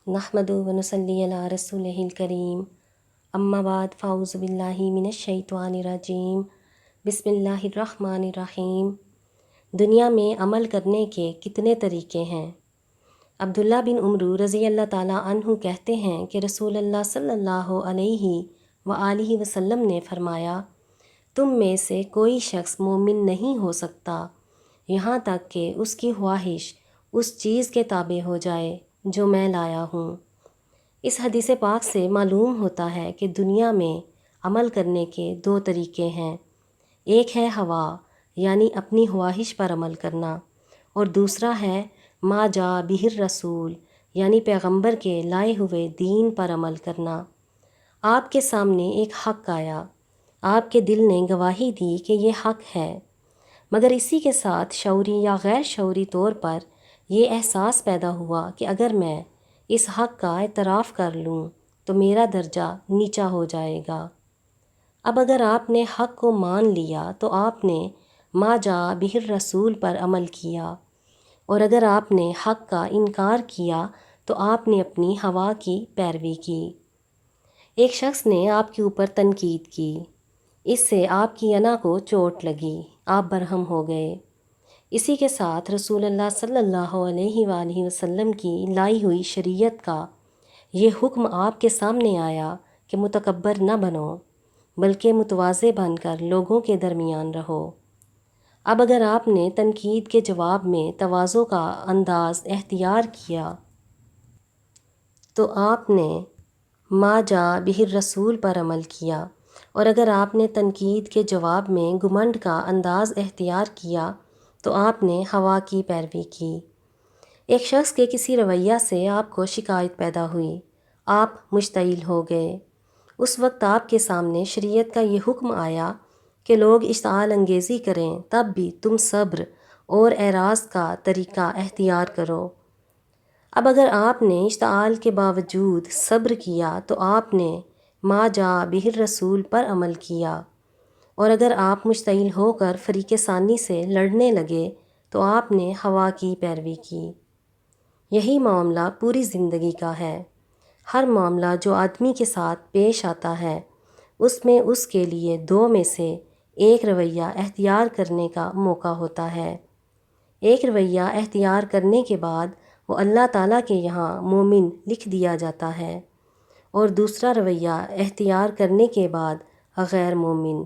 نحمدہ و نصلی علی رسولہ الکریم، اما بعد فاعوذ باللہ من الشیطان الرجیم، بسم اللہ الرحمن الرحیم۔ دنیا میں عمل کرنے کے کتنے طریقے ہیں؟ عبداللہ بن عمرو رضی اللہ تعالیٰ عنہ کہتے ہیں کہ رسول اللہ صلی اللہ علیہ وآلہ وسلم نے فرمایا، تم میں سے کوئی شخص مومن نہیں ہو سکتا یہاں تک کہ اس کی خواہش اس چیز کے تابع ہو جائے جو میں لایا ہوں۔ اس حدیث پاک سے معلوم ہوتا ہے کہ دنیا میں عمل کرنے کے دو طریقے ہیں، ایک ہے ہوا یعنی اپنی خواہش پر عمل کرنا، اور دوسرا ہے ما جاء بہ الرسول یعنی پیغمبر کے لائے ہوئے دین پر عمل کرنا۔ آپ کے سامنے ایک حق آیا، آپ کے دل نے گواہی دی کہ یہ حق ہے، مگر اسی کے ساتھ شعوری یا غیر شعوری طور پر یہ احساس پیدا ہوا کہ اگر میں اس حق کا اعتراف کر لوں تو میرا درجہ نیچا ہو جائے گا۔ اب اگر آپ نے حق کو مان لیا تو آپ نے ما جاء بہ الرسول پر عمل کیا، اور اگر آپ نے حق کا انکار کیا تو آپ نے اپنی ہوا کی پیروی کی۔ ایک شخص نے آپ کے اوپر تنقید کی، اس سے آپ کی انا کو چوٹ لگی، آپ برہم ہو گئے۔ اسی کے ساتھ رسول اللہ صلی اللہ علیہ وآلہ وسلم کی لائی ہوئی شریعت کا یہ حکم آپ کے سامنے آیا کہ متکبر نہ بنو بلکہ متواضع بن کر لوگوں کے درمیان رہو۔ اب اگر آپ نے تنقید کے جواب میں تواضع کا انداز اختیار کیا تو آپ نے ما جاء بہ الرسول پر عمل کیا، اور اگر آپ نے تنقید کے جواب میں گھمنڈ کا انداز اختیار کیا تو آپ نے ہوا کی پیروی کی۔ ایک شخص کے کسی رویہ سے آپ کو شکایت پیدا ہوئی، آپ مشتعل ہو گئے۔ اس وقت آپ کے سامنے شریعت کا یہ حکم آیا کہ لوگ اشتعال انگیزی کریں تب بھی تم صبر اور اعراض کا طریقہ اختیار کرو۔ اب اگر آپ نے اشتعال کے باوجود صبر کیا تو آپ نے ما جاء بہ الرسول پر عمل کیا، اور اگر آپ مشتعل ہو کر فریق ثانی سے لڑنے لگے تو آپ نے ہوا کی پیروی کی۔ یہی معاملہ پوری زندگی کا ہے۔ ہر معاملہ جو آدمی کے ساتھ پیش آتا ہے اس میں اس کے لیے دو میں سے ایک رویہ اختیار کرنے کا موقع ہوتا ہے۔ ایک رویہ اختیار کرنے کے بعد وہ اللہ تعالیٰ کے یہاں مومن لکھ دیا جاتا ہے، اور دوسرا رویہ اختیار کرنے کے بعد غیر مومن۔